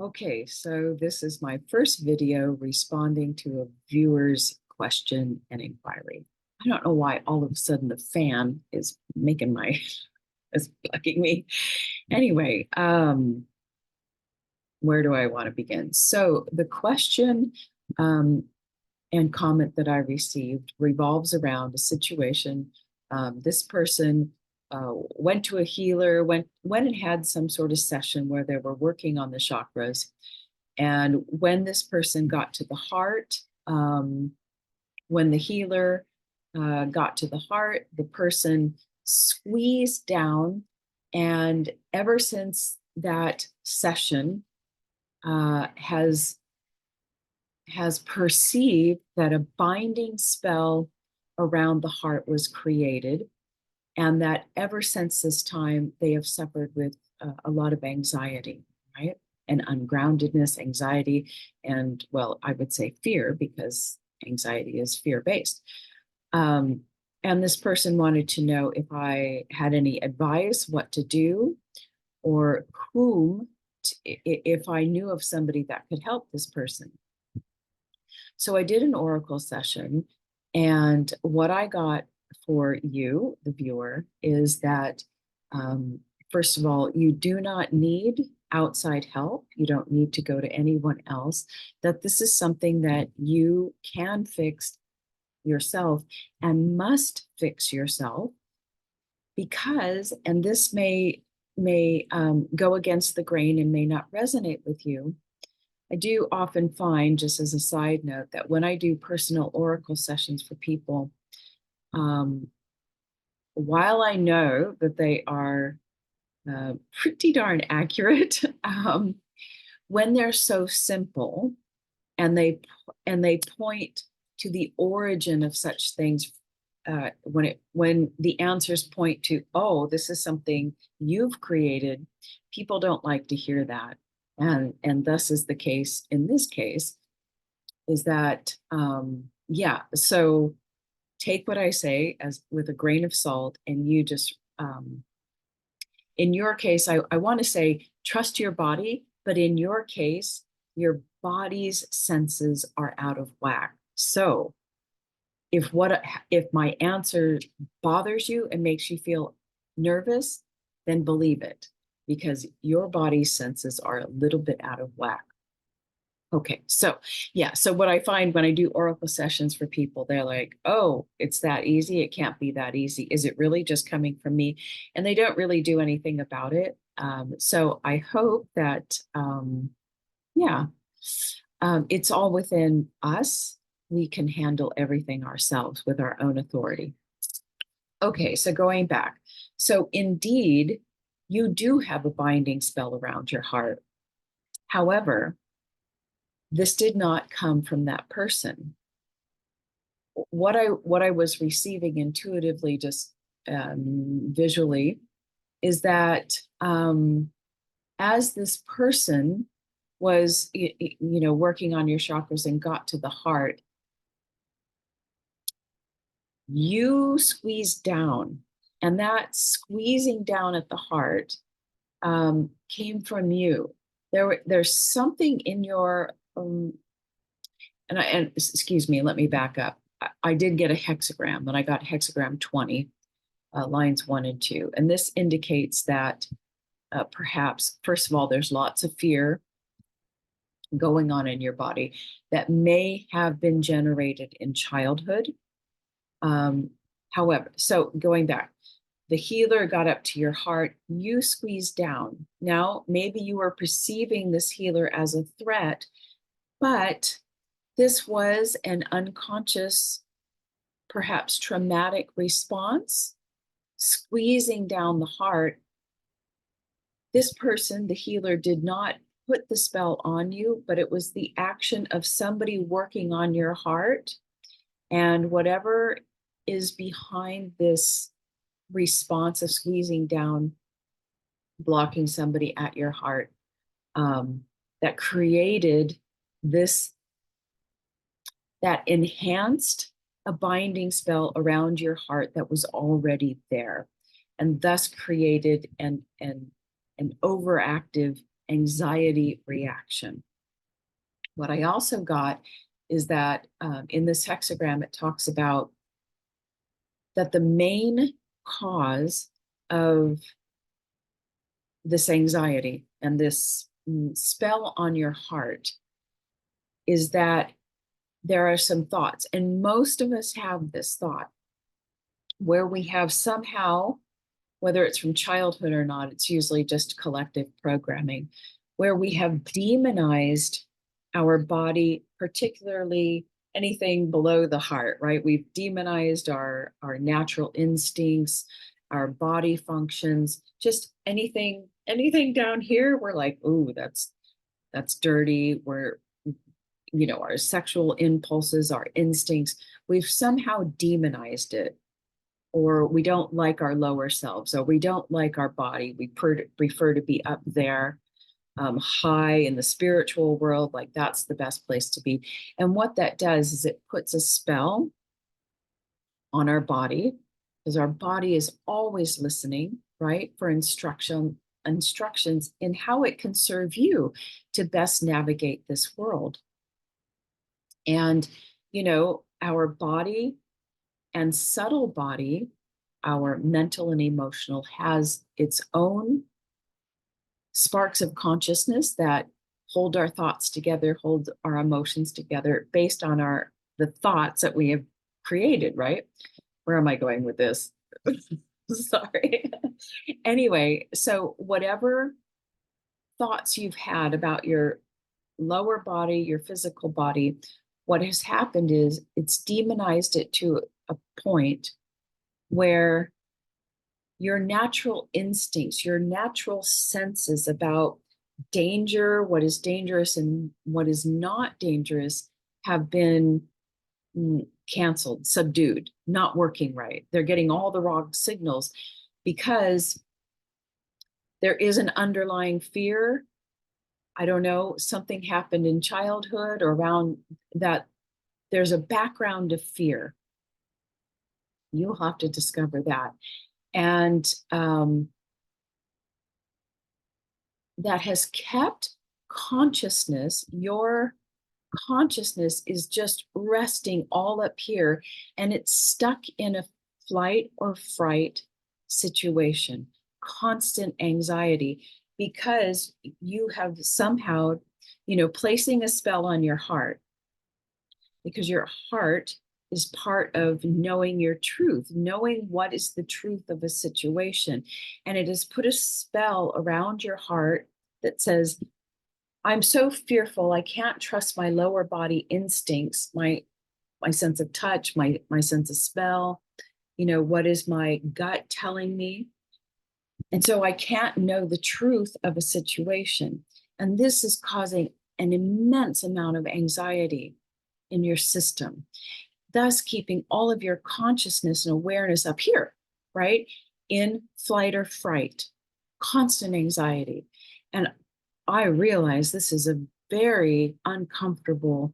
Okay, so this is my first video responding to a viewer's question and inquiry. I don't know why all of a sudden the fan is making my is bugging me. Anyway, where do I want to begin? So the question um, and comment that I received revolves around a situation. This person went to a healer, went and had some sort of session where they were working on the chakras. And when this person got to the heart, when the healer got to the heart, the person squeezed down. And ever since that session, has perceived that a binding spell around the heart was created, and that ever since this time, they have suffered with a lot of anxiety, right? And ungroundedness, anxiety, and well, I would say fear, because anxiety is fear-based. Um, and this person wanted to know if I had any advice, what to do, or if I knew of somebody that could help this person. So I did an oracle session, and what I got for you, the viewer, is that um, first of all, you do not need outside help. You don't need to go to anyone else, that this is something that you can fix yourself and must fix yourself because, and this may go against the grain and may not resonate with you. I do often find, just as a side note, that when I do personal oracle sessions for people, um, while I know that they are pretty darn accurate, when they're so simple and they point to the origin of such things, when the answers point to, oh, this is something you've created, people don't like to hear that. And thus is the case in this case, is that yeah, so take what I say as with a grain of salt, and you just in your case, I want to say trust your body, but in your case, your body's senses are out of whack. So if my answer bothers you and makes you feel nervous, then believe it, because your body's senses are a little bit out of whack. Okay, so yeah, so what I find when I do oracle sessions for people, they're like, oh, it's that easy. It can't be that easy. Is it really just coming from me? And they don't really do anything about it. So I hope that, yeah, it's all within us. We can handle everything ourselves with our own authority. Okay, so going back. So indeed, you do have a binding spell around your heart. However, this did not come from that person. What I was receiving intuitively, just visually, is that as this person was working on your chakras and got to the heart, you squeezed down, and that squeezing down at the heart came from you. There's something in your and excuse me, let me back up. I did get a hexagram, and I got hexagram 20, lines 1 and 2. And this indicates that perhaps, first of all, there's lots of fear going on in your body that may have been generated in childhood. However, so going back, the healer got up to your heart, you squeezed down. Now, maybe you were perceiving this healer as a threat, but this was an unconscious, perhaps traumatic response, squeezing down the heart. This person, the healer, did not put the spell on you, but it was the action of somebody working on your heart. And whatever is behind this response of squeezing down, blocking somebody at your heart, that created this, that enhanced a binding spell around your heart that was already there, and thus created an overactive anxiety reaction. What I also got is that in this hexagram, it talks about that the main cause of this anxiety and this spell on your heart is that there are some thoughts, and most of us have this thought where we have somehow, whether it's from childhood or not, it's usually just collective programming, where we have demonized our body, particularly anything below the heart, right? We've demonized our natural instincts, our body functions, just anything down here, we're like, ooh, that's dirty. We're, our sexual impulses, our instincts, we've somehow demonized it. Or we don't like our lower selves, or we don't like our body. We prefer to be up there, high in the spiritual world, like that's the best place to be. And what that does is it puts a spell on our body, because our body is always listening, right, for instructions in how it can serve you to best navigate this world. And, our body and subtle body, our mental and emotional, has its own sparks of consciousness that hold our thoughts together, hold our emotions together based on the thoughts that we have created, right? Where am I going with this? Sorry. Anyway, so whatever thoughts you've had about your lower body, your physical body, what has happened is it's demonized it to a point where your natural instincts, your natural senses about danger, what is dangerous and what is not dangerous, have been canceled, subdued, not working right. They're getting all the wrong signals because there is an underlying fear. I don't know, something happened in childhood or around that. There's a background of fear. You'll have to discover that. And that has kept consciousness, your consciousness is just resting all up here, and it's stuck in a flight or fright situation, constant anxiety, because you have somehow, placing a spell on your heart, because your heart is part of knowing your truth, knowing what is the truth of a situation. And it has put a spell around your heart that says, I'm so fearful, I can't trust my lower body instincts, my sense of touch, my sense of smell, what is my gut telling me? And so I can't know the truth of a situation. And this is causing an immense amount of anxiety in your system, thus keeping all of your consciousness and awareness up here, right? In flight or fright, constant anxiety. And I realize this is a very uncomfortable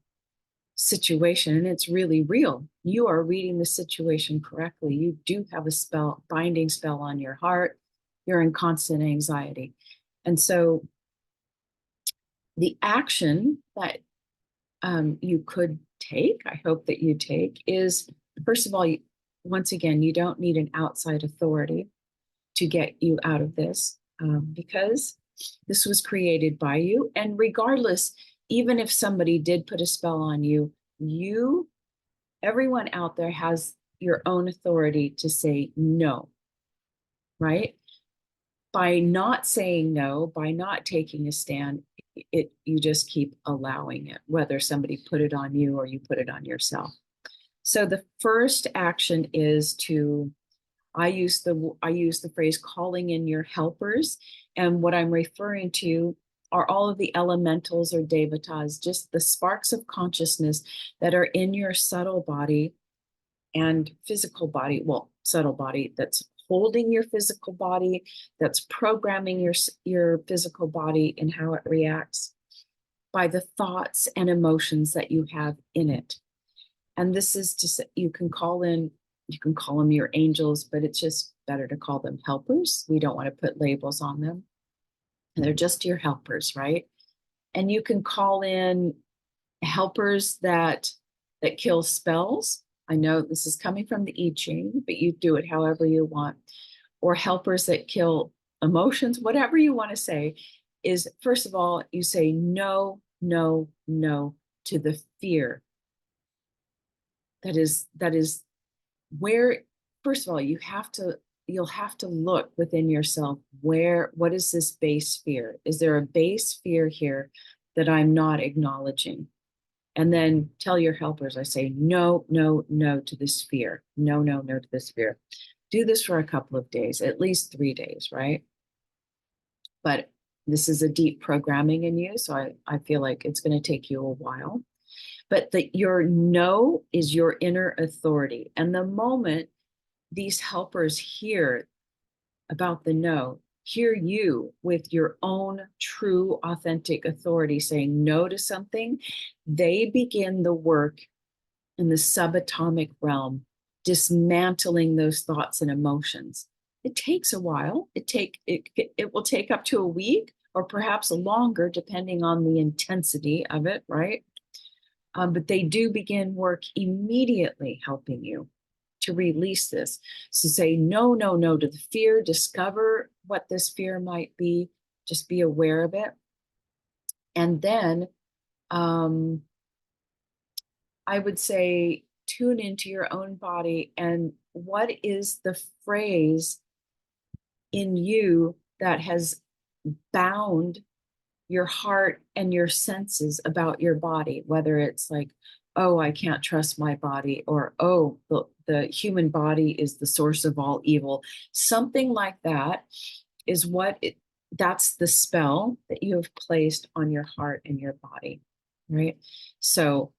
situation, and it's really real. You are reading the situation correctly. You do have a binding spell on your heart. You're in constant anxiety. And so the action that you could take, I hope that you take, is, first of all, once again, you don't need an outside authority to get you out of this, because this was created by you. And regardless, even if somebody did put a spell on you, everyone out there has your own authority to say no, right? By not saying no, by not taking a stand, you just keep allowing it, whether somebody put it on you or you put it on yourself. So the first action is I use the phrase calling in your helpers. And what I'm referring to are all of the elementals or devatas, just the sparks of consciousness that are in your subtle body and physical body, well, subtle body, that's holding your physical body, that's programming your physical body and how it reacts by the thoughts and emotions that you have in it. And this is just, you can call them your angels, but it's just better to call them helpers. We don't want to put labels on them. And they're just your helpers, right? And you can call in helpers that kill spells. I know this is coming from the I Ching, but you do it however you want. Or helpers that kill emotions, whatever you want to say, is first of all, you say no, no, no to the fear. That is where, first of all, you'll have to look within yourself. What is this base fear? Is there a base fear here that I'm not acknowledging? And then tell your helpers, I say, no, no, no to this fear. No, no, no to this fear. Do this for a couple of days, at least 3 days, right? But this is a deep programming in you. So I feel like it's going to take you a while. But your no is your inner authority. And the moment these helpers hear about the no, hear you with your own true, authentic authority saying no to something, they begin the work in the subatomic realm, dismantling those thoughts and emotions. It takes a while. It will take up to a week or perhaps longer, depending on the intensity of it, right? But they do begin work immediately helping you to release this. So say no, no, no to the fear, discover what this fear might be, just be aware of it. And then I would say tune into your own body and what is the phrase in you that has bound your heart and your senses about your body, whether it's like, oh, I can't trust my body, or oh, the human body is the source of all evil. Something like that is that's the spell that you have placed on your heart and your body, right? So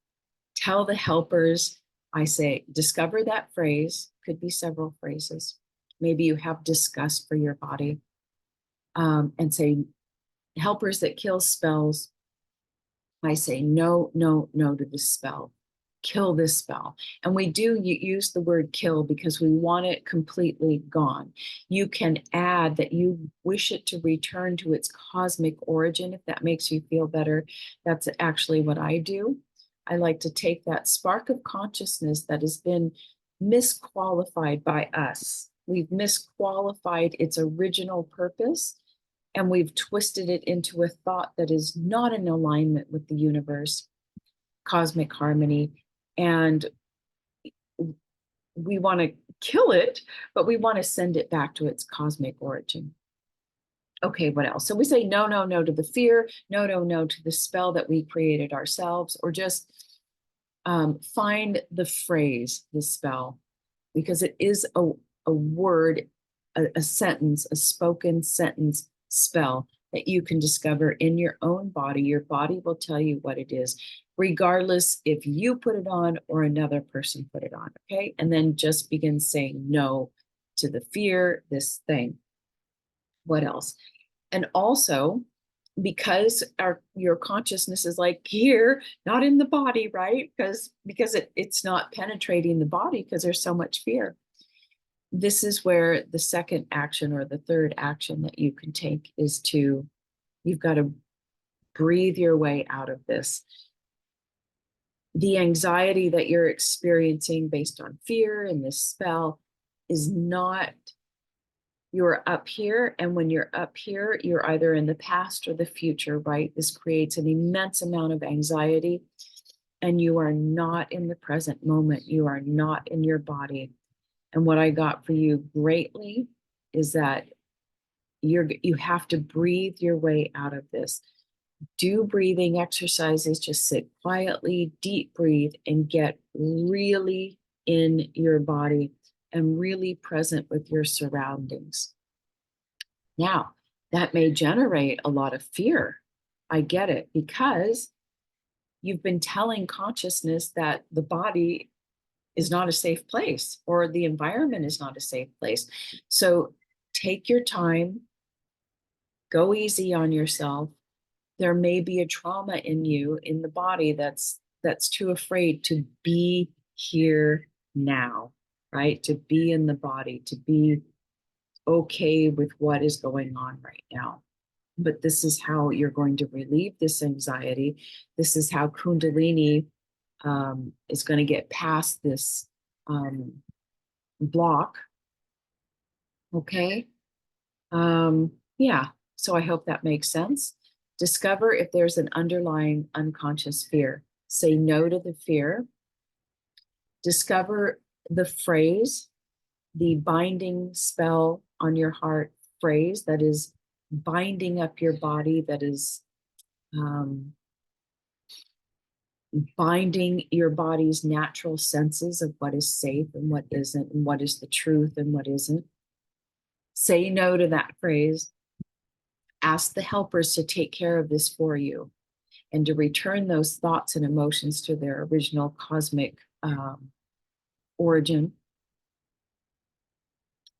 tell the helpers, I say, discover that phrase, could be several phrases. Maybe you have disgust for your body, and say, helpers that kill spells, I say, no, no, no to this spell. Kill this spell. And we do use the word kill because we want it completely gone. You can add that you wish it to return to its cosmic origin, if that makes you feel better. That's actually what I do. I like to take that spark of consciousness that has been misqualified by us. We've misqualified its original purpose, and we've twisted it into a thought that is not in alignment with the universe, cosmic harmony. And we want to kill it, but we want to send it back to its cosmic origin. Okay, what else? So we say no, no, no to the fear, no, no, no to the spell that we created ourselves, or just find the phrase, the spell, because it is a word, a sentence, a spoken sentence spell that you can discover in your own body. Your body will tell you what it is, regardless if you put it on or another person put it on. Okay. And then just begin saying no to the fear, this thing. What else? And also, because your consciousness is like here, not in the body, right? Because it's not penetrating the body because there's so much fear. This is where the second action or the third action that you can take is you've got to breathe your way out of this. The anxiety that you're experiencing based on fear and this spell is not, you're up here. And when you're up here, you're either in the past or the future, right? This creates an immense amount of anxiety, and you are not in the present moment. You are not in your body. And what I got for you greatly is that you have to breathe your way out of this. Do breathing exercises, just sit quietly, deep breathe, and get really in your body and really present with your surroundings. Now, that may generate a lot of fear. I get it, because you've been telling consciousness that the body is not a safe place or the environment is not a safe place. So take your time, go easy on yourself. There may be a trauma in you, in the body, that's too afraid to be here now, right? To be in the body, to be okay with what is going on right now. but this is how you're going to relieve this anxiety. This is how Kundalini is going to get past this block. Okay. Yeah. So I hope that makes sense. Discover if there's an underlying unconscious fear. Say no to the fear. Discover the phrase, the binding spell on your heart phrase that is binding up your body, that is binding your body's natural senses of what is safe and what isn't, and what is the truth and what isn't. Say no to that phrase. Ask the helpers to take care of this for you and to return those thoughts and emotions to their original cosmic origin,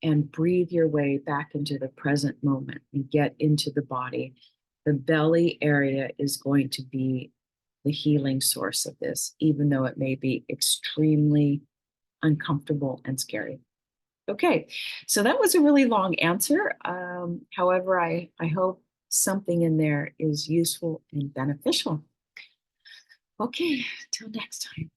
and breathe your way back into the present moment and get into the body. The belly area is going to be the healing source of this, even though it may be extremely uncomfortable and scary. Okay, so that was a really long answer. However, I hope something in there is useful and beneficial. Okay, till next time.